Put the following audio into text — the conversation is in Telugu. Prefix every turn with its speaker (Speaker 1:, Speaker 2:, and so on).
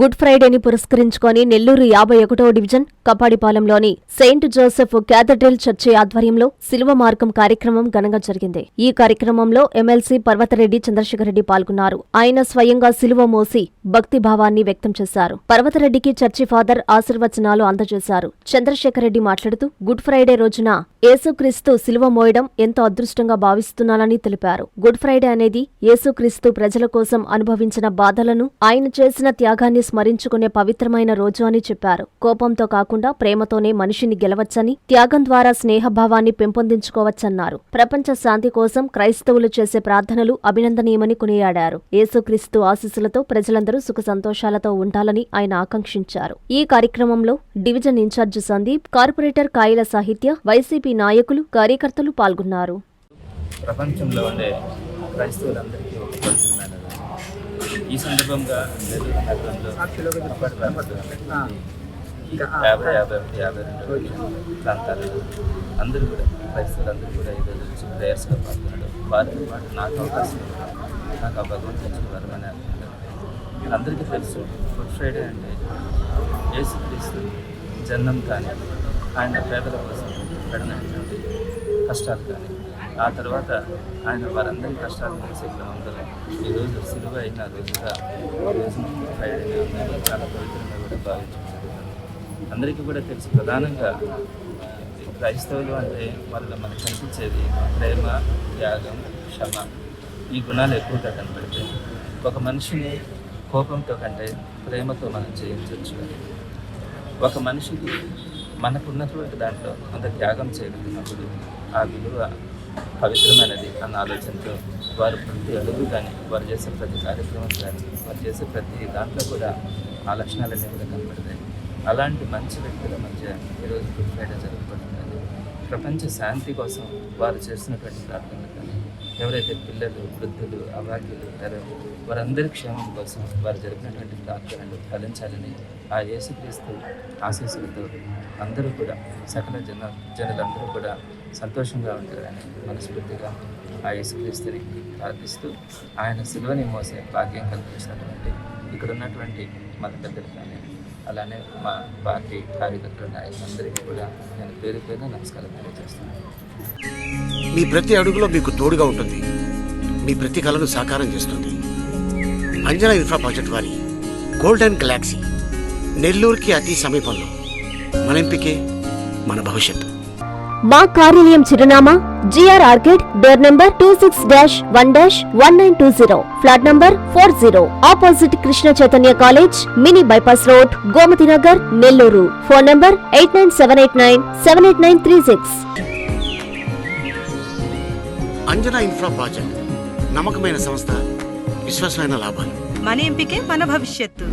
Speaker 1: గుడ్ ఫ్రైడేని పురస్కరించుకొని నెల్లూరు 51వ డివిజన్ కపాడిపాలెంలోని సెయింట్ జోసెఫ్ క్యాథడ్రల్ చర్చి ఆధ్వర్యంలో శిలువ మార్గం కార్యక్రమం ఘనంగా జరిగింది. ఈ కార్యక్రమంలో ఎమ్మెల్సీ పర్వతరెడ్డి చంద్రశేఖరరెడ్డి పాల్గొన్నారు. ఆయన స్వయంగా శిలువ మోసి భక్తి భావాన్ని వ్యక్తం చేశారు. పర్వతరెడ్డికి చర్చి ఫాదర్ ఆశీర్వచనాలు అందజేశారు. చంద్రశేఖరరెడ్డి మాట్లాడుతూ గుడ్ ఫ్రైడే రోజున యేసుక్రీస్తు శిలువ మోయడం ఎంతో అదృష్టంగా భావిస్తున్నానని తెలిపారు. గుడ్ ఫ్రైడే అనేది యేసుక్రీస్తు ప్రజల కోసం అనుభవించిన బాధలను, ఆయన చేసిన త్యాగాన్ని స్మరించుకునే పవిత్రమైన రోజు అని చెప్పారు. కోపంతో కాకుండా ప్రేమతోనే మనిషిని గెలవచ్చని, త్యాగం ద్వారా స్నేహభావాన్ని పెంపొందించుకోవచ్చన్నారు. ప్రపంచ శాంతి కోసం క్రైస్తవులు చేసే ప్రార్థనలు అభినందనీయమని కొనియాడారు. యేసుక్రీస్తు ఆశీస్సులతో ప్రజలందరూ సుఖ సంతోషాలతో ఉండాలని ఆయన ఆకాంక్షించారు. ఈ కార్యక్రమంలో డివిజన్ ఇన్ఛార్జి సందీప్, కార్పొరేటర్ కాయల సాహిత్య, వైసీపీ నాయకులు, కార్యకర్తలు పాల్గొన్నారు.
Speaker 2: ప్రపంచంలో ఉండే క్రైస్తవులందరికీ ఒక పవిత్రమైన ఈ సందర్భంగా నెల్లూరు నగరంలో 52 ప్రాంతాలలో అందరూ కూడా క్రైస్తవులందరూ కూడా ఈరోజు వచ్చి ప్రేయర్స్గా పాల్గొన్నాడు. వారితో పాటు నాకు అవకాశం ఇవ్వడం, నాకు ఆ భగవంతుడు ఇచ్చిన వరమని అనుకుంటాను. అందరికీ తెలుసు, గుడ్ ఫ్రైడే అంటే యేసుక్రీస్తు జన్మం కానీ, ఆయన పేదల కోసం పడినటువంటి కష్టాలు కానీ, ఆ తర్వాత ఆయన వారందరి కష్టాలు చేసే క్రమంలో ఈరోజు సిలువ అయిన రోజుగా ఈరోజు ఫ్రైడే చాలా పవిత్రంగా కూడా భావించారు. అందరికీ కూడా తెలుసు, ప్రధానంగా క్రైస్తవులు అంటే వాళ్ళ మనకు కనిపించేది ప్రేమ, త్యాగం, క్షమ, ఈ గుణాలు ఎక్కువగా కనబడితే ఒక మనిషిని కోపంతో కంటే ప్రేమతో మనం జయించవచ్చు. ఒక మనిషికి మనకున్నటువంటి దాంట్లో కొంత త్యాగం చేయగలిగినప్పుడు ఆ విలువ పవిత్రమైనది అన్న ఆలోచనతో వారు ప్రతి అడుగు కానీ, వారు చేసే ప్రతి కార్యక్రమం కానీ, వారు చేసే ప్రతి దాంట్లో కూడా ఆ లక్షణాలన్నీ కూడా కనబడతాయి. అలాంటి మంచి వ్యక్తుల మధ్య ఈరోజు గుడ్ ఫ్రైడే జరగబడుతుంది. ప్రపంచ శాంతి కోసం వారు చేస్తున్నటువంటి ప్రార్థనలు కానీ, ఎవరైతే పిల్లలు, వృద్ధులు, అవాక్యులు ఉంటారో వారందరి క్షేమం కోసం వారు జరిపినటువంటి ప్రార్థనలు ఫలించాలని ఆ యేసుక్రీస్తు ఆశీస్సులతో అందరూ కూడా, సకల జనులందరూ కూడా సంతోషంగా ఉంటారని మనస్ఫూర్తిగా ఆ యేసుక్రీస్తుని ప్రార్థిస్తూ, ఆయన శిలువని మోసే భాగ్యం కల్పించినటువంటి ఇక్కడ ఉన్నటువంటి మత పెద్దలు కానీ, అలానే మా పార్టీ కార్యకర్తలు, నాయకులందరికీ కూడా నేను పేరు పేరున నమస్కారం తెలియజేస్తున్నాను.
Speaker 3: మీ ప్రతి అడుగులో మీకు తోడుగా ఉంటుంది. మీ ప్రతి కళను సాకారం చేస్తుంది. అంజనా ఇన్ఫ్రా ప్రాజెక్ట్ వారి గోల్డెన్ గెలాక్సీ నెల్లూరుకి అతి సమీపంలో. మన ఎంపికే మన భవిష్యత్తు.
Speaker 1: మా కార్యాలయం చిరునామా GR orchid, door number 26-1-1920, flat number 40, opposite Krishna Chaitanya college, mini bypass road, Gomathi Nagar, Nellore. Phone number 8978978936.
Speaker 3: Anjana infra project నమ్మకమైన సంస్థ, విశ్వాసమైన లాభాలు.
Speaker 4: మన ఎంపికే మన భవిష్యత్తు.